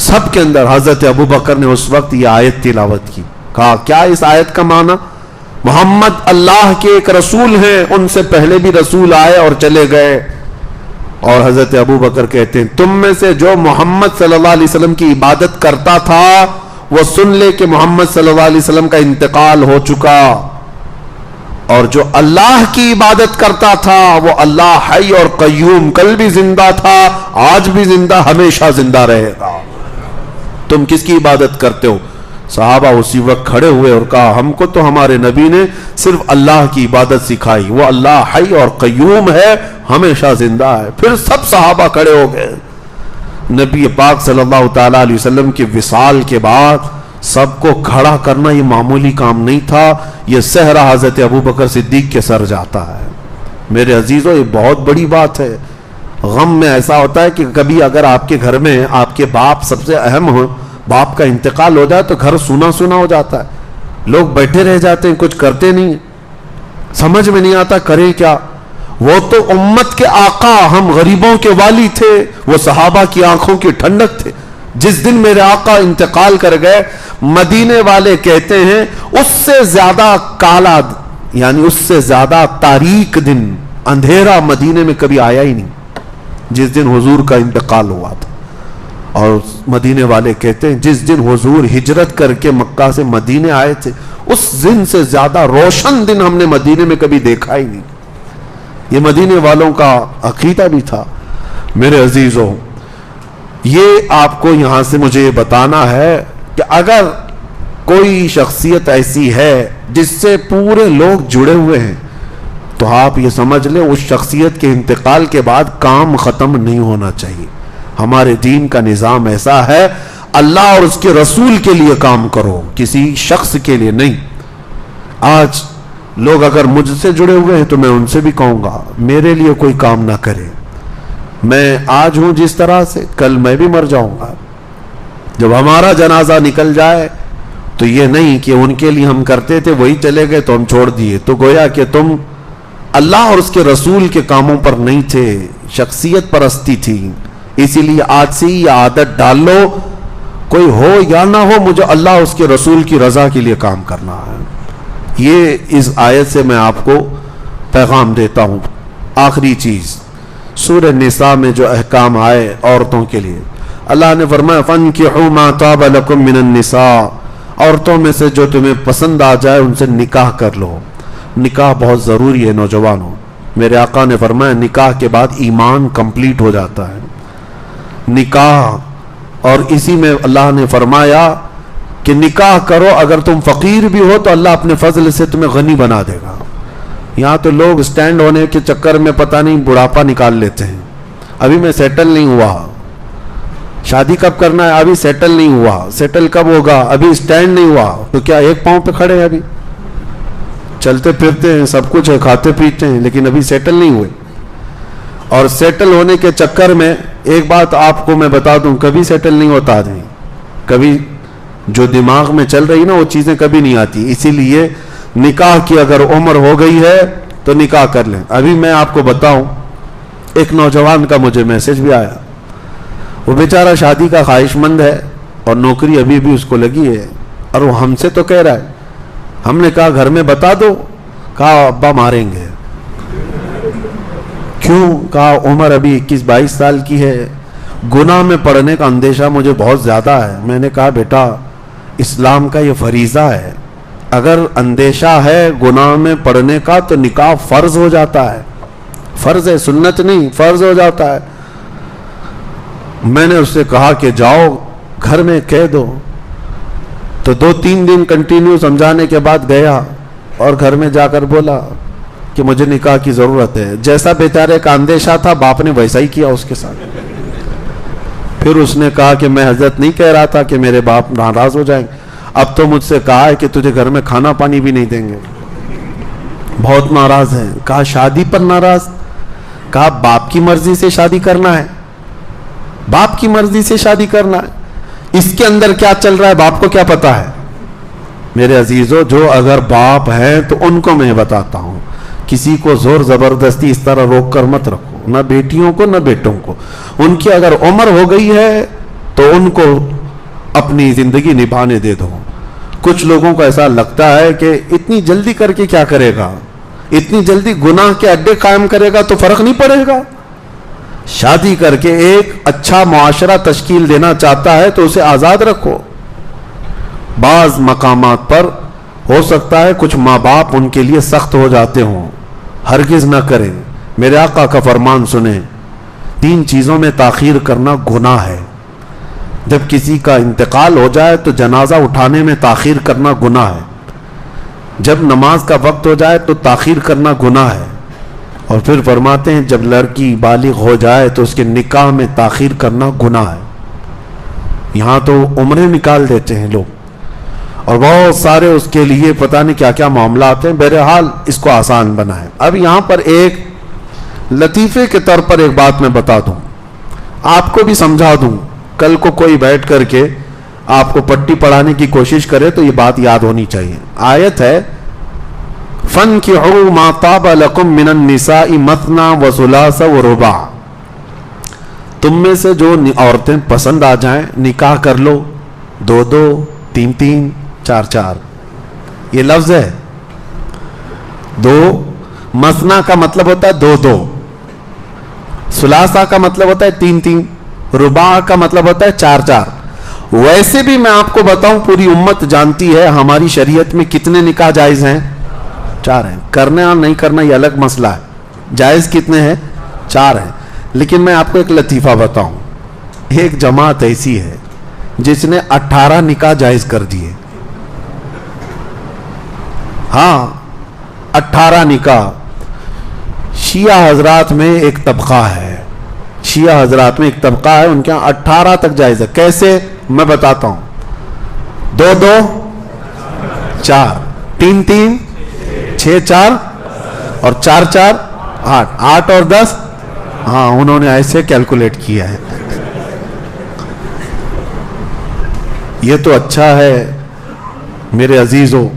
[SPEAKER 1] سب کے اندر. حضرت ابو بکر نے اس وقت یہ آیت تلاوت کی. کہا کیا اس آیت کا معنی؟ محمد اللہ کے ایک رسول ہیں, ان سے پہلے بھی رسول آئے اور چلے گئے. اور حضرت ابو بکر کہتے ہیں تم میں سے جو محمد صلی اللہ علیہ وسلم کی عبادت کرتا تھا وہ سن لے کہ محمد صلی اللہ علیہ وسلم کا انتقال ہو چکا, اور جو اللہ کی عبادت کرتا تھا وہ اللہ حی اور قیوم, کل بھی زندہ تھا, آج بھی زندہ, ہمیشہ زندہ رہے گا. تم کس کی عبادت کرتے ہو؟ صحابہ اسی وقت کھڑے ہوئے اور کہا ہم کو تو ہمارے نبی نے صرف اللہ کی عبادت سکھائی, وہ اللہ حی اور قیوم ہے, ہمیشہ زندہ ہے. پھر سب صحابہ کھڑے ہو گئے. نبی پاک صلی اللہ تعالیٰ علیہ وسلم کے وصال کے بعد سب کو کھڑا کرنا یہ معمولی کام نہیں تھا. یہ صحرا حضرت ابو بکر صدیق کے سر جاتا ہے. میرے عزیزو یہ بہت بڑی بات ہے. غم میں ایسا ہوتا ہے کہ کبھی اگر آپ کے گھر میں آپ کے باپ سب سے اہم ہو, باپ کا انتقال ہو جائے تو گھر سونا سونا ہو جاتا ہے, لوگ بیٹھے رہ جاتے ہیں, کچھ کرتے نہیں. سمجھ میں نہیں آتا کرے کیا. وہ تو امت کے آقا، ہم غریبوں کے والی تھے، وہ صحابہ کی آنکھوں کی ٹھنڈک تھے. جس دن میرے آقا انتقال کر گئے، مدینے والے کہتے ہیں اس سے زیادہ کالا، یعنی اس سے زیادہ تاریک دن، اندھیرا مدینے میں کبھی آیا ہی نہیں جس دن حضور کا انتقال ہوا تھا. اور مدینے والے کہتے ہیں جس دن حضور ہجرت کر کے مکہ سے مدینے آئے تھے، اس دن سے زیادہ روشن دن ہم نے مدینے میں کبھی دیکھا ہی نہیں. یہ مدینے والوں کا عقیدہ بھی تھا. میرے عزیزوں، یہ آپ کو یہاں سے مجھے یہ بتانا ہے کہ اگر کوئی شخصیت ایسی ہے جس سے پورے لوگ جڑے ہوئے ہیں، تو آپ یہ سمجھ لیں اس شخصیت کے انتقال کے بعد کام ختم نہیں ہونا چاہیے. ہمارے دین کا نظام ایسا ہے، اللہ اور اس کے رسول کے لیے کام کرو، کسی شخص کے لیے نہیں. آج لوگ اگر مجھ سے جڑے ہوئے ہیں تو میں ان سے بھی کہوں گا میرے لیے کوئی کام نہ کرے. میں آج ہوں جس طرح سے، کل میں بھی مر جاؤں گا. جب ہمارا جنازہ نکل جائے تو یہ نہیں کہ ان کے لیے ہم کرتے تھے وہی چلے گئے تو ہم چھوڑ دیے، تو گویا کہ تم اللہ اور اس کے رسول کے کاموں پر نہیں تھے، شخصیت پرستی تھی. اسی لیے آج سے یہ عادت ڈال لو، کوئی ہو یا نہ ہو، مجھے اللہ اور اس کے رسول کی رضا کے لیے کام کرنا ہے. یہ اس آیت سے میں آپ کو پیغام دیتا ہوں. آخری چیز، سورہ نساء میں جو احکام آئے عورتوں کے لیے، اللہ نے فرمایا فَانْكِحُوا مَا طَابَ لَكُم مِّنَ النِّسَاءِ، عورتوں میں سے جو تمہیں پسند آ جائے ان سے نکاح کر لو. نکاح بہت ضروری ہے نوجوانوں. میرے آقا نے فرمایا نکاح کے بعد ایمان کمپلیٹ ہو جاتا ہے. نکاح، اور اسی میں اللہ نے فرمایا کہ نکاح کرو، اگر تم فقیر بھی ہو تو اللہ اپنے فضل سے تمہیں غنی بنا دے گا. یہاں تو لوگ سٹینڈ ہونے کے چکر میں پتہ نہیں بڑھاپا نکال لیتے ہیں. ابھی میں سیٹل نہیں ہوا، شادی کب کرنا ہے؟ ابھی سیٹل نہیں ہوا. سیٹل کب ہوگا؟ ابھی سٹینڈ نہیں ہوا. تو کیا ایک پاؤں پہ کھڑے ہیں؟ ابھی چلتے پھرتے ہیں، سب کچھ ہے، کھاتے پیتے ہیں، لیکن ابھی سیٹل نہیں ہوئے. اور سیٹل ہونے کے چکر میں ایک بات آپ کو میں بتا دوں، کبھی سیٹل نہیں ہوتا آدمی. کبھی جو دماغ میں چل رہی نا وہ چیزیں کبھی نہیں آتی. اسی لیے نکاح کی اگر عمر ہو گئی ہے تو نکاح کر لیں. ابھی میں آپ کو بتاؤں، ایک نوجوان کا مجھے میسج بھی آیا. وہ بیچارہ شادی کا خواہش مند ہے اور نوکری ابھی بھی اس کو لگی ہے، اور وہ ہم سے تو کہہ رہا ہے. ہم نے کہا گھر میں بتا دو. کہا ابا ماریں گے. کیوں؟ کہا عمر ابھی 21-22 سال کی ہے، گناہ میں پڑنے کا اندیشہ مجھے بہت زیادہ ہے. میں نے کہا بیٹا اسلام کا یہ فریضہ ہے، اگر اندیشہ ہے گناہ میں پڑنے کا تو نکاح فرض ہو جاتا ہے. فرض ہے، سنت نہیں، فرض ہو جاتا ہے. میں نے اس سے کہا کہ جاؤ گھر میں کہہ دو. تو 2-3 دن کنٹینیو سمجھانے کے بعد گیا اور گھر میں جا کر بولا کہ مجھے نکاح کی ضرورت ہے. جیسا بیچارے کا اندیشہ تھا باپ نے ویسا ہی کیا اس کے ساتھ. پھر اس نے کہا کہ میں حضرت نہیں کہہ رہا تھا کہ میرے باپ ناراض ہو جائیں گے، اب تو مجھ سے کہا ہے کہ تجھے گھر میں کھانا پانی بھی نہیں دیں گے، بہت ناراض ہیں. کہا شادی پر ناراض؟ کہا باپ کی مرضی سے شادی کرنا ہے، باپ کی مرضی سے شادی کرنا ہے. اس کے اندر کیا چل رہا ہے باپ کو کیا پتا ہے؟ میرے عزیزو، جو اگر باپ ہیں تو ان کو میں بتاتا ہوں، کسی کو زور زبردستی اس طرح روک کر مت رکھو، نہ بیٹیوں کو نہ بیٹوں کو. ان کی اگر عمر ہو گئی ہے تو ان کو اپنی زندگی نبھانے دے دو. کچھ لوگوں کو ایسا لگتا ہے کہ اتنی جلدی کر کے کیا کرے گا، اتنی جلدی گناہ کے اڈے قائم کرے گا تو فرق نہیں پڑے گا. شادی کر کے ایک اچھا معاشرہ تشکیل دینا چاہتا ہے تو اسے آزاد رکھو. بعض مقامات پر ہو سکتا ہے کچھ ماں باپ ان کے لیے سخت ہو جاتے ہوں، ہرگز نہ کریں. میرے آقا کا فرمان سنیں، 3 چیزوں میں تاخیر کرنا گناہ ہے. جب کسی کا انتقال ہو جائے تو جنازہ اٹھانے میں تاخیر کرنا گناہ ہے. جب نماز کا وقت ہو جائے تو تاخیر کرنا گناہ ہے. اور پھر فرماتے ہیں جب لڑکی بالغ ہو جائے تو اس کے نکاح میں تاخیر کرنا گناہ ہے. یہاں تو عمریں نکال دیتے ہیں لوگ اور بہت سارے اس کے لیے پتہ نہیں کیا کیا معاملات ہیں. بہرحال اس کو آسان بنائیں. اب یہاں پر ایک لطیفے کے طور پر ایک بات میں بتا دوں، آپ کو بھی سمجھا دوں. کل کو کوئی بیٹھ کر کے آپ کو پٹی پڑھانے کی کوشش کرے تو یہ بات یاد ہونی چاہیے. آیت ہے فَانْكِحُوا مَا طَابَ لَكُم مِّنَ النِّسَاءِ مَثْنَىٰ وَثُلَاثَ وَرُبَاعَ، تم میں سے جو عورتیں پسند آ جائیں نکاح کر لو، 2-2 3-3 4-4. یہ لفظ ہے. دو مثنا کا مطلب ہوتا ہے 2-2، ثلاثہ کا مطلب ہوتا ہے 3-3، رباع کا مطلب ہوتا ہے 4-4. ویسے بھی میں آپ کو بتاؤں پوری امت جانتی ہے ہماری شریعت میں کتنے نکاح جائز ہیں؟ 4 ہیں. کرنا اور نہیں کرنا یہ الگ مسئلہ ہے. جائز کتنے ہیں؟ 4 ہیں. لیکن میں آپ کو ایک لطیفہ بتاؤں، ایک جماعت ایسی ہے جس نے 18 نکاح جائز کر دیے. ہاں 18 نکاح. شیعہ حضرات میں ایک طبقہ ہے، شیعہ حضرات میں ایک طبقہ ہے، ان کے یہاں 18 تک جائز ہے. کیسے؟ میں بتاتا ہوں. 2-2 4، 3-3 6-4 اور 4-4 8، 8 اور 10. ہاں انہوں نے ایسے کیلکولیٹ کیا ہے. یہ تو اچھا ہے میرے عزیزوں،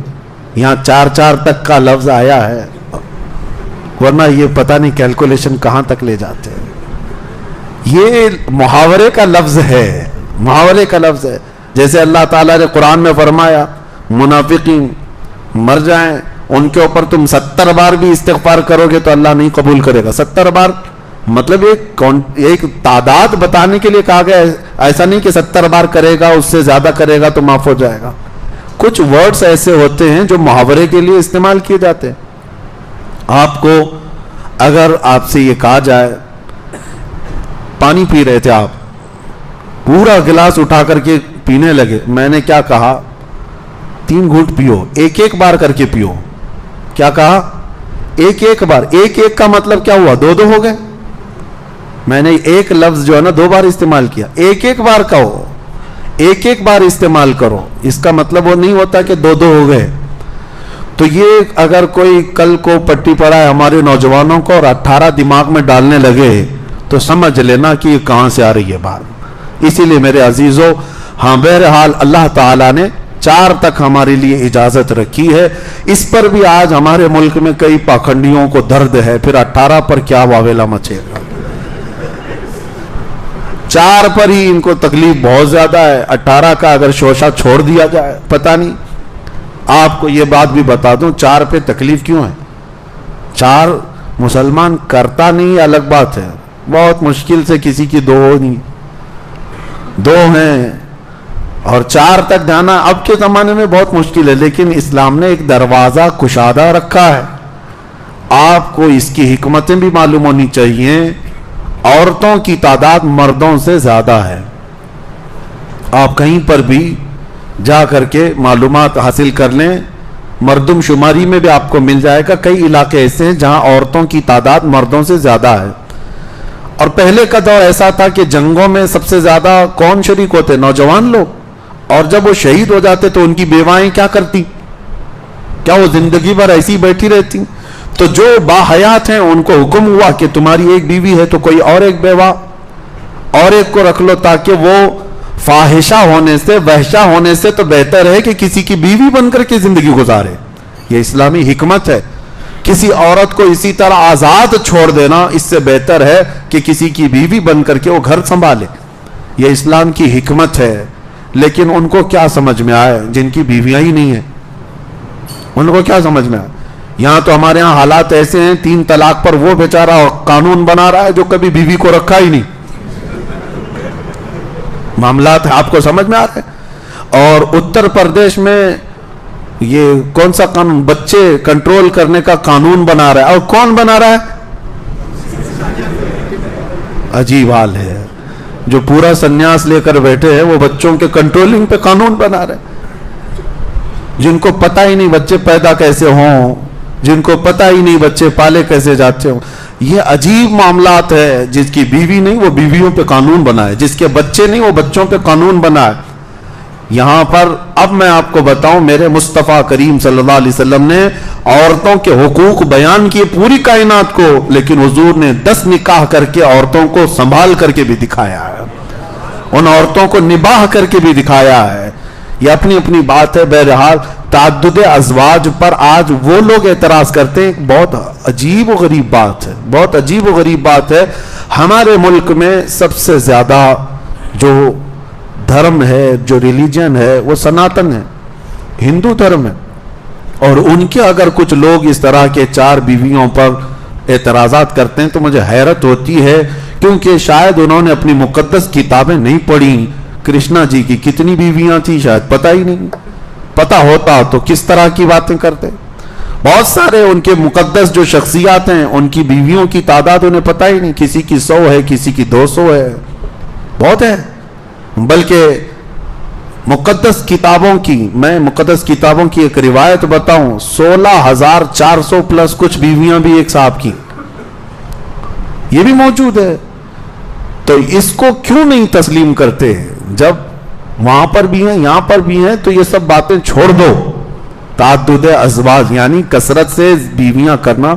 [SPEAKER 1] یہاں 4-4 تک کا لفظ آیا ہے، ورنہ یہ پتہ نہیں کیلکولیشن کہاں تک لے جاتے ہیں. یہ محاورے کا لفظ ہے، محاورے کا لفظ ہے. جیسے اللہ تعالیٰ نے قرآن میں فرمایا منافقین مر جائیں ان کے اوپر تم 70 بار بھی استغفار کرو گے تو اللہ نہیں قبول کرے گا. 70 بار مطلب ایک تعداد بتانے کے لیے کہا گیا، ایسا نہیں کہ 70 بار کرے گا اس سے زیادہ کرے گا تو معاف ہو جائے گا. کچھ ورڈز ایسے ہوتے ہیں جو محاورے کے لیے استعمال کیے جاتے ہیں. آپ کو اگر آپ سے یہ کہا جائے پانی پی رہے تھے آپ، پورا گلاس اٹھا کر کے پینے لگے، میں نے کیا کہا 3 گھونٹ پیو، ایک بار کر کے پیو. کیا کہا؟ ایک بار. ایک کا مطلب کیا ہوا؟ 2 ہو گئے. میں نے ایک لفظ جو ہے نا 2 بار استعمال کیا. ایک بار کہو، ایک بار استعمال کرو. اس کا مطلب وہ نہیں ہوتا کہ 2 ہو گئے. تو یہ اگر کوئی کل کو پٹی پڑا ہے ہمارے نوجوانوں کو اور 18 دماغ میں ڈالنے لگے تو سمجھ لینا کہ یہ کہاں سے آ رہی ہے بات. اسی لیے میرے عزیزوں، ہاں بہرحال اللہ تعالیٰ نے 4 تک ہمارے لیے اجازت رکھی ہے. اس پر بھی آج ہمارے ملک میں کئی پاکھنڈیوں کو درد ہے، پھر 18 پر کیا واویلا مچے گا. 4 پر ہی ان کو تکلیف بہت زیادہ ہے. 18 کا اگر شوشہ چھوڑ دیا جائے پتہ نہیں. آپ کو یہ بات بھی بتا دوں 4 پہ تکلیف کیوں ہے. 4 مسلمان کرتا نہیں الگ بات ہے، بہت مشکل سے کسی کی 2 نہیں، 2 ہیں اور 4 تک جانا اب کے زمانے میں بہت مشکل ہے. لیکن اسلام نے ایک دروازہ کشادہ رکھا ہے. آپ کو اس کی حکمتیں بھی معلوم ہونی چاہیے. عورتوں کی تعداد مردوں سے زیادہ ہے. آپ کہیں پر بھی جا کر کے معلومات حاصل کر لیں، مردم شماری میں بھی آپ کو مل جائے گا. کئی علاقے ایسے ہیں جہاں عورتوں کی تعداد مردوں سے زیادہ ہے. اور پہلے کا دور ایسا تھا کہ جنگوں میں سب سے زیادہ کون شریک ہوتے؟ نوجوان لوگ. اور جب وہ شہید ہو جاتے تو ان کی بیوائیں کیا کرتی؟ کیا وہ زندگی بھر ایسی بیٹھی رہتی؟ تو جو باحیات ہیں ان کو حکم ہوا کہ تمہاری ایک بیوی ہے تو کوئی اور ایک بیوہ اور ایک کو رکھ لو، تاکہ وہ فاحشہ ہونے سے وحشہ ہونے سے تو بہتر ہے کہ کسی کی بیوی بن کر کے زندگی گزارے. یہ اسلامی حکمت ہے. کسی عورت کو اسی طرح آزاد چھوڑ دینا اس سے بہتر ہے کہ کسی کی بیوی بن کر کے وہ گھر سنبھالے. یہ اسلام کی حکمت ہے. لیکن ان کو کیا سمجھ میں آئے جن کی بیویاں ہی نہیں ہیں؟ ان کو کیا سمجھ میں آئے؟ یہاں تو ہمارے ہاں حالات ایسے ہیں 3 طلاق پر وہ بیچارہ قانون بنا رہا ہے جو کبھی بیوی کو رکھا ہی نہیں. معاملات آپ کو سمجھ میں آ رہے ہیں. اور اتر پردیش میں یہ کون سا قانون؟ بچے کنٹرول کرنے کا قانون بنا رہا ہے. اور کون بنا رہا ہے؟ عجیب حال ہے. جو پورا سنیاس لے کر بیٹھے ہیں وہ بچوں کے کنٹرولنگ پہ قانون بنا رہے ہیں. جن کو پتہ ہی نہیں بچے پیدا کیسے ہوں، جن کو پتہ ہی نہیں بچے پالے کیسے جاتے ہوں. یہ عجیب معاملات ہے. جس کی بیوی نہیں وہ بیویوں پہ قانون بنائے، جس کے بچے نہیں وہ بچوں پہ قانون بنائے. یہاں پر اب میں آپ کو بتاؤں، میرے مصطفیٰ کریم صلی اللہ علیہ وسلم نے عورتوں کے حقوق بیان کیے پوری کائنات کو، لیکن حضور نے 10 نکاح کر کے عورتوں کو سنبھال کر کے بھی دکھایا ہے، ان عورتوں کو نباہ کر کے بھی دکھایا ہے. یہ اپنی اپنی بات ہے. بہرحال تعدد ازواج پر آج وہ لوگ اعتراض کرتے ہیں. بہت عجیب و غریب بات ہے, بہت عجیب و غریب بات ہے. ہمارے ملک میں سب سے زیادہ جو دھرم ہے, جو ریلیجن ہے, وہ سناتن ہے, ہندو دھرم ہے. اور ان کے اگر کچھ لوگ اس طرح کے 4 بیویوں پر اعتراضات کرتے ہیں تو مجھے حیرت ہوتی ہے, کیونکہ شاید انہوں نے اپنی مقدس کتابیں نہیں پڑھی. کرشنا جی کی کتنی بیویاں تھیں شاید پتہ ہی نہیں. پتہ ہوتا تو کس طرح کی باتیں کرتے. بہت سارے ان کے مقدس جو شخصیات ہیں ان کی بیویوں کی تعداد انہیں پتہ ہی نہیں. کسی کی 100 ہے, کسی کی 200 ہے, بہت ہے. بلکہ مقدس کتابوں کی, میں مقدس کتابوں کی ایک روایت بتاؤں, 16,400 پلس کچھ بیویاں بھی ایک صاحب کی, یہ بھی موجود ہے. تو اس کو کیوں نہیں تسلیم کرتے؟ جب وہاں پر بھی ہیں یہاں پر بھی ہیں تو یہ سب باتیں چھوڑ دو. تعدد ازواج یعنی کثرت سے بیویاں کرنا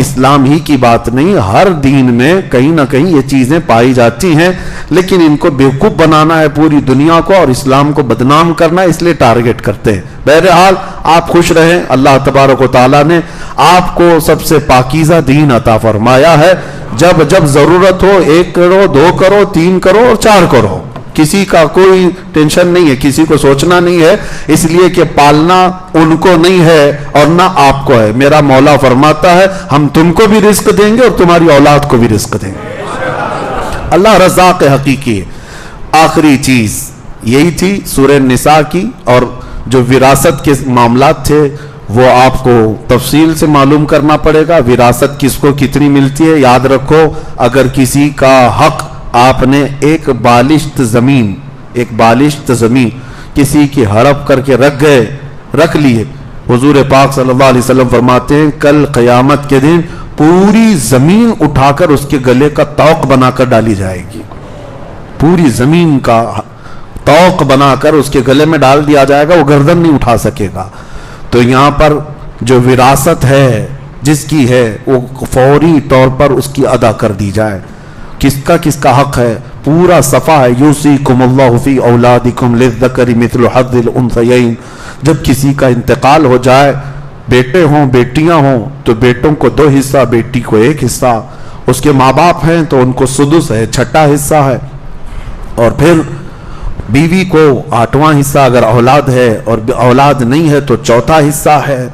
[SPEAKER 1] اسلام ہی کی بات نہیں, ہر دین میں کہیں نہ کہیں یہ چیزیں پائی جاتی ہیں, لیکن ان کو بیوقوف بنانا ہے پوری دنیا کو اور اسلام کو بدنام کرنا ہے, اس لیے ٹارگٹ کرتے ہیں. بہرحال آپ خوش رہیں, اللہ تبارک و تعالیٰ نے آپ کو سب سے پاکیزہ دین عطا فرمایا ہے. جب جب ضرورت ہو 1 کرو, 2 کرو, 3 کرو اور 4 کرو, کسی کا کوئی ٹینشن نہیں ہے, کسی کو سوچنا نہیں ہے, اس لیے کہ پالنا ان کو نہیں ہے اور نہ آپ کو ہے. میرا مولا فرماتا ہے ہم تم کو بھی رزق دیں گے اور تمہاری اولاد کو بھی رزق دیں گے. اللہ رزاق حقیقی ہے. آخری چیز یہی تھی سورہ نساء کی, اور جو وراثت کے معاملات تھے وہ آپ کو تفصیل سے معلوم کرنا پڑے گا. وراثت کس کو کتنی ملتی ہے یاد رکھو. اگر کسی کا حق آپ نے ایک بالشت زمین کسی کی ہڑپ کر کے رکھ لیے, حضور پاک صلی اللہ علیہ وسلم فرماتے ہیں کل قیامت کے دن پوری زمین اٹھا کر اس کے گلے کا طوق بنا کر ڈالی جائے گی. پوری زمین کا طوق بنا کر اس کے گلے میں ڈال دیا جائے گا, وہ گردن نہیں اٹھا سکے گا. تو یہاں پر جو وراثت ہے جس کی ہے وہ فوری طور پر اس کی ادا کر دی جائے. کس کا حق ہے, پورا صفحہ ہے. یوصیکم اللہ فی اولادکم للذکر مثل حظ الانثیین. جب کسی کا انتقال ہو جائے, بیٹے ہوں بیٹیاں ہوں, تو بیٹوں کو 2 حصہ, بیٹی کو 1 حصہ. اس کے ماں باپ ہیں تو ان کو سدس ہے, 6واں حصہ ہے. اور پھر بیوی کو 8واں حصہ اگر اولاد ہے, اور اولاد نہیں ہے تو 4تھا حصہ ہے.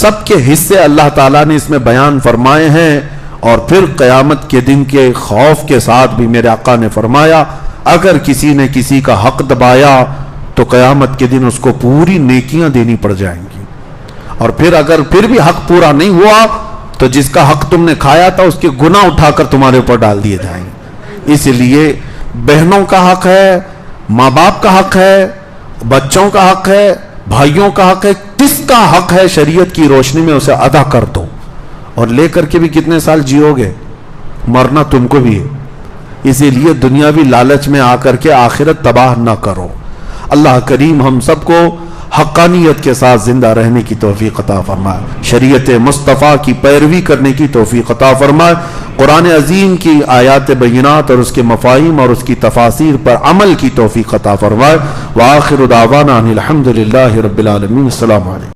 [SPEAKER 1] سب کے حصے اللہ تعالیٰ نے اس میں بیان فرمائے ہیں. اور پھر قیامت کے دن کے خوف کے ساتھ بھی میرے آقا نے فرمایا اگر کسی نے کسی کا حق دبایا تو قیامت کے دن اس کو پوری نیکیاں دینی پڑ جائیں گی. اور پھر اگر پھر بھی حق پورا نہیں ہوا تو جس کا حق تم نے کھایا تھا اس کے گناہ اٹھا کر تمہارے اوپر ڈال دیے جائیں گے. اس لیے بہنوں کا حق ہے, ماں باپ کا حق ہے, بچوں کا حق ہے, بھائیوں کا حق ہے. کس کا حق ہے شریعت کی روشنی میں اسے ادا کر دو. اور لے کر کے بھی کتنے سال جیو گے, مرنا تم کو بھی ہے. اسی لیے دنیاوی لالچ میں آ کر کے آخرت تباہ نہ کرو. اللہ کریم ہم سب کو حقانیت کے ساتھ زندہ رہنے کی توفیق عطا فرمائے, شریعت مصطفیٰ کی پیروی کرنے کی توفیق عطا فرمائے, قرآن عظیم کی آیات بینات اور اس کے مفاہیم اور اس کی تفاسیر پر عمل کی توفیق عطا فرمائے. وآخر دعوانا ان الحمد للہ رب العالمین. السلام علیکم.